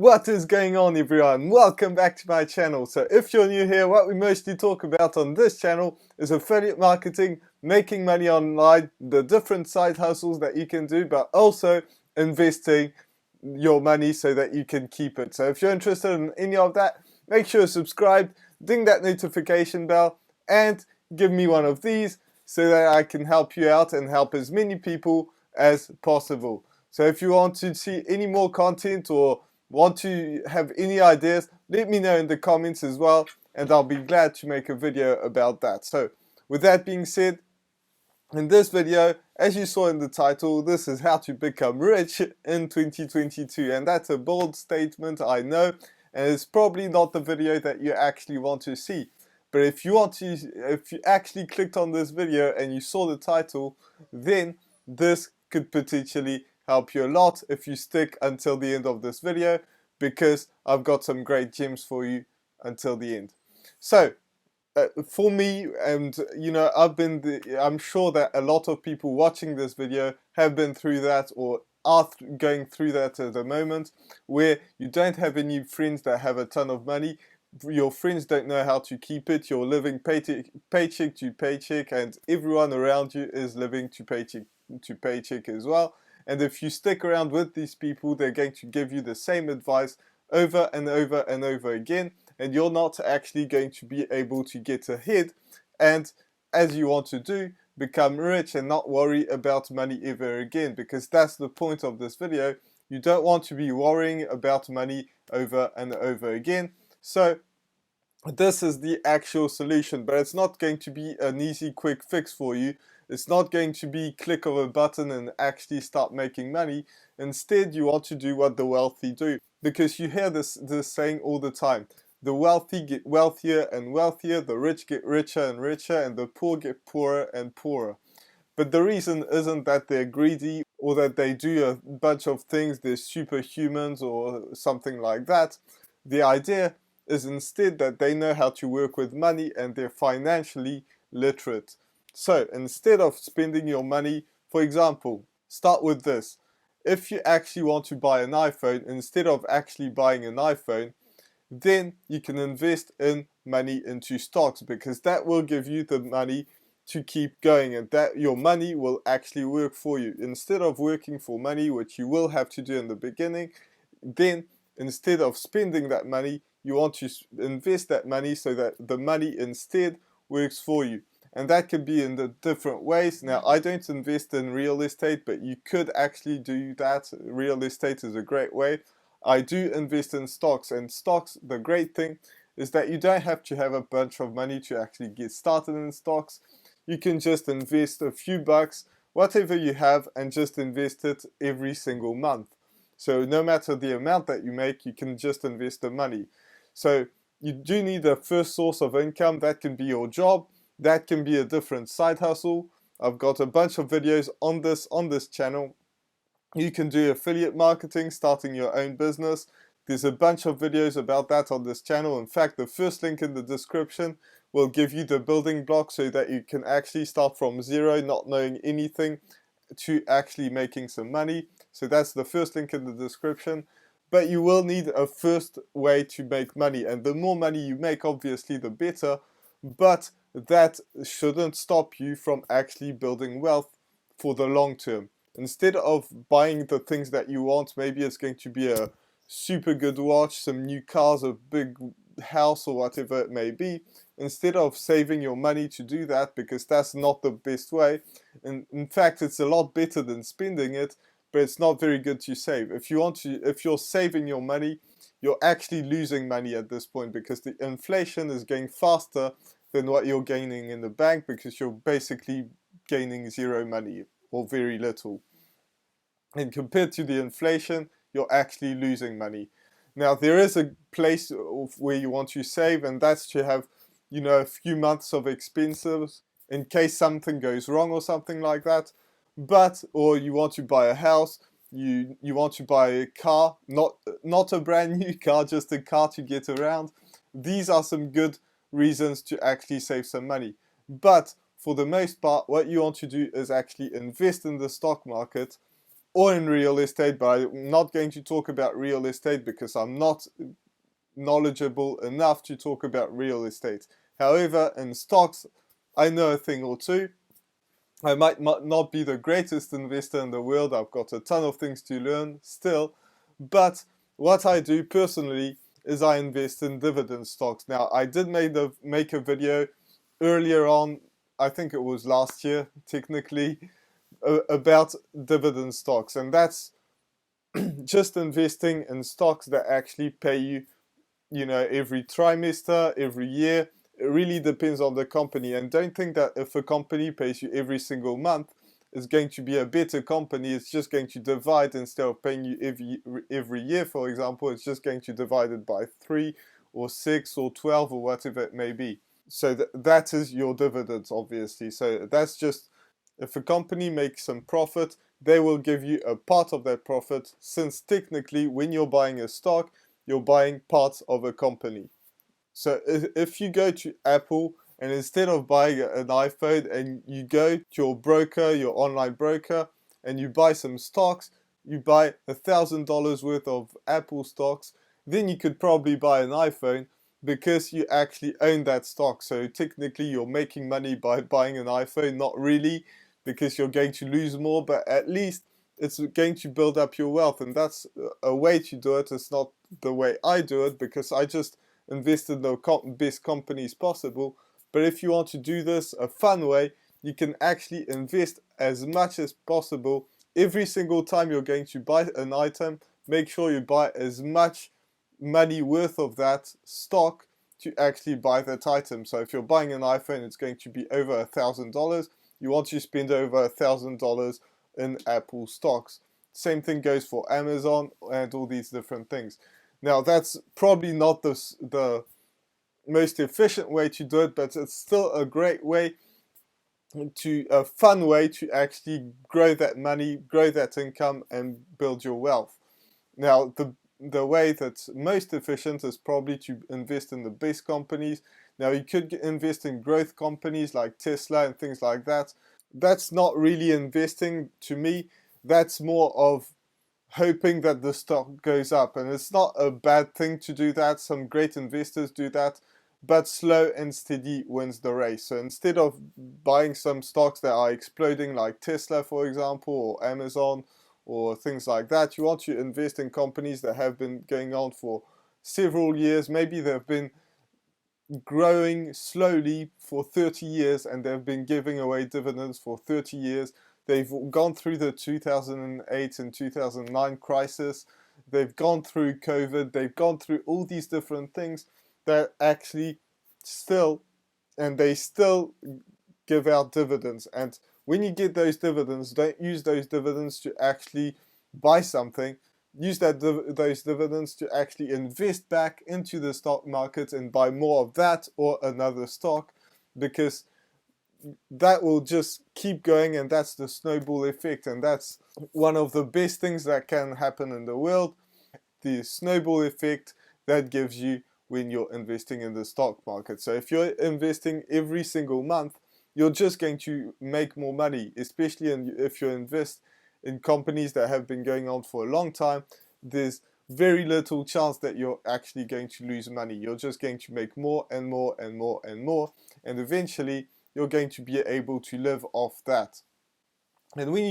What is going on, everyone? Welcome back to my channel. So if you're new here, what we mostly talk about on this channel is affiliate marketing, making money online, the different side hustles that you can do, but also investing your money so that you can keep it. So if you're interested in any of that, make sure to subscribe, ding that notification bell, and give me one of these so that I can help you out and help as many people as possible. So if you want to see any more content or want to have any ideas, let me know in the comments as well, and I'll be glad to make a video about that. So with that being said, in this video, as you saw in the title, this is how to become rich in 2022, and that's a bold statement, I know, and it's probably not the video that you actually want to see. But if you actually clicked on this video and you saw the title, then this could potentially help you a lot if you stick until the end of this video, because I've got some great gems for you until the end. So for me, and I'm sure that a lot of people watching this video have been through that or are going through that at the moment, where you don't have any friends that have a ton of money. Your friends don't know how to keep it. You're living paycheck to paycheck, and everyone around you is living paycheck to paycheck as well. And if you stick around with these people, they're going to give you the same advice over and over and over again, and you're not actually going to be able to get ahead and, as you want to do, become rich and not worry about money ever again, because that's the point of this video. You don't want to be worrying about money over and over again. So this is the actual solution, but it's not going to be an easy quick fix for you. It's not going to be click of a button and actually start making money. Instead, you want to do what the wealthy do, because you hear this saying all the time. The wealthy get wealthier and wealthier, the rich get richer and richer, and the poor get poorer and poorer. But the reason isn't that they're greedy or that they do a bunch of things, they're superhumans or something like that. The idea is instead that they know how to work with money and they're financially literate. So instead of spending your money, for example, start with this. If you actually want to buy an iPhone, instead of actually buying an iPhone, then you can invest in money into stocks, because that will give you the money to keep going, and that your money will actually work for you. Instead of working for money, which you will have to do in the beginning, then instead of spending that money, you want to invest that money so that the money instead works for you. And that can be in the different ways. Now, I don't invest in real estate, but you could actually do that. Real estate is a great way. I do invest in stocks, and stocks, the great thing is that you don't have to have a bunch of money to actually get started in stocks. You can just invest a few bucks, whatever you have, and just invest it every single month. So no matter the amount that you make, you can just invest the money. So you do need a first source of income. That can be your job. That can be a different side hustle. I've got a bunch of videos on this channel. You can do affiliate marketing, starting your own business. There's a bunch of videos about that on this channel. In fact, the first link in the description will give you the building blocks so that you can actually start from zero, not knowing anything, to actually making some money. So that's the first link in the description. But you will need a first way to make money, and the more money you make, obviously, the better. But that shouldn't stop you from actually building wealth for the long term. Instead of buying the things that you want, maybe it's going to be a super good watch, some new cars, a big house, or whatever it may be. Instead of saving your money to do that, because that's not the best way, and in fact it's a lot better than spending it, but it's not very good to save. If you're saving your money, you're actually losing money at this point, because the inflation is going faster than what you're gaining in the bank, because you're basically gaining zero money or very little. And compared to the inflation, you're actually losing money. Now, there is a place where you want to save, and that's to have, a few months of expenses in case something goes wrong or something like that. Or you want to buy a house, you want to buy a car, not a brand new car, just a car to get around. These are some good reasons to actually save some money. But for the most part, what you want to do is actually invest in the stock market, or in real estate, but I'm not going to talk about real estate because I'm not knowledgeable enough to talk about real estate. However, in stocks, I know a thing or two. I might not be the greatest investor in the world. I've got a ton of things to learn still. But what I do personally is I invest in dividend stocks. Now, I did make a video earlier on, I think it was last year, technically, about dividend stocks. And that's just investing in stocks that actually pay you, every trimester, every year. It really depends on the company. And don't think that if a company pays you every single month, it's going to be a better company. It's just going to divide, instead of paying you every year, for example, it's just going to divide it by 3 or 6 or 12 or whatever it may be. So that is your dividends, obviously. So that's just, if a company makes some profit, they will give you a part of that profit, since technically when you're buying a stock, you're buying parts of a company. So if you go to Apple, and instead of buying an iPhone, and you go to your broker, your online broker, and you buy some stocks, you buy $1,000 worth of Apple stocks, then you could probably buy an iPhone, because you actually own that stock. So technically you're making money by buying an iPhone. Not really, because you're going to lose more, but at least it's going to build up your wealth. And that's a way to do it. It's not the way I do it, because I just invest in the best companies possible. But if you want to do this a fun way, you can actually invest as much as possible. Every single time you're going to buy an item, make sure you buy as much money worth of that stock to actually buy that item. So if you're buying an iPhone, it's going to be over $1,000. You want to spend over $1,000 in Apple stocks. Same thing goes for Amazon and all these different things. Now, that's probably not the most efficient way to do it, but it's still a great way, a fun way to actually grow that money, grow that income, and build your wealth. Now, the way that's most efficient is probably to invest in the best companies. Now, you could invest in growth companies like Tesla and things like that. That's not really investing to me. That's more of hoping that the stock goes up. And it's not a bad thing to do that. Some great investors do that. But slow and steady wins the race. So instead of buying some stocks that are exploding, like Tesla, for example, or Amazon, or things like that, you want to invest in companies that have been going on for several years. Maybe they've been growing slowly for 30 years, and they've been giving away dividends for 30 years. They've gone through the 2008 and 2009 crisis. They've gone through COVID. They've gone through all these different things that actually they still give out dividends. And when you get those dividends, don't use those dividends to actually buy something. Use those dividends to actually invest back into the stock market and buy more of that or another stock, because that will just keep going, and that's the snowball effect. And that's one of the best things that can happen in the world, the snowball effect that gives you when you're investing in the stock market. So if you're investing every single month, you're just going to make more money, especially if you invest in companies that have been going on for a long time. There's very little chance that you're actually going to lose money. You're just going to make more and more and more and more, and eventually you're going to be able to live off that. And when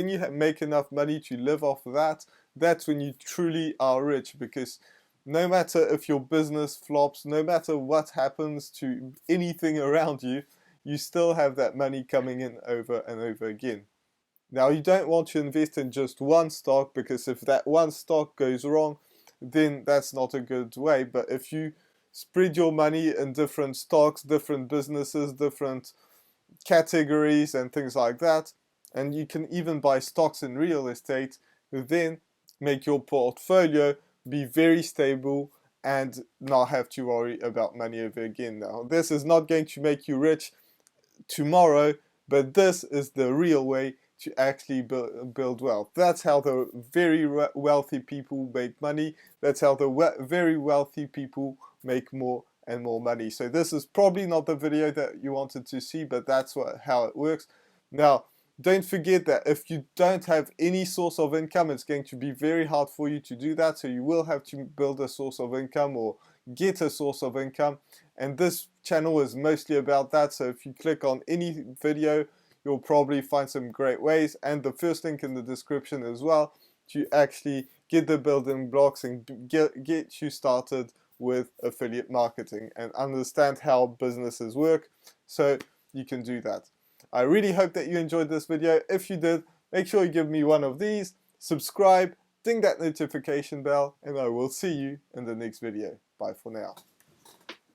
you make enough money to live off of that, that's when you truly are rich, because no matter if your business flops, no matter what happens to anything around you, you still have that money coming in over and over again. Now, you don't want to invest in just one stock, because if that one stock goes wrong, then that's not a good way. But if you spread your money in different stocks, different businesses, different categories and things like that, and you can even buy stocks in real estate, then make your portfolio be very stable and not have to worry about money ever again. Now, this is not going to make you rich tomorrow, but this is the real way to actually build wealth. That's how the very wealthy people make money. That's how the very wealthy people make more and more money. So this is probably not the video that you wanted to see, but that's how it works. Now, don't forget that if you don't have any source of income, it's going to be very hard for you to do that. So you will have to build a source of income or get a source of income. And this channel is mostly about that. So if you click on any video, you'll probably find some great ways. And the first link in the description as well to actually get the building blocks and get you started with affiliate marketing and understand how businesses work so you can do that. I really hope that you enjoyed this video. If you did, make sure you give me one of these, subscribe, ding that notification bell, and I will see you in the next video. Bye for now.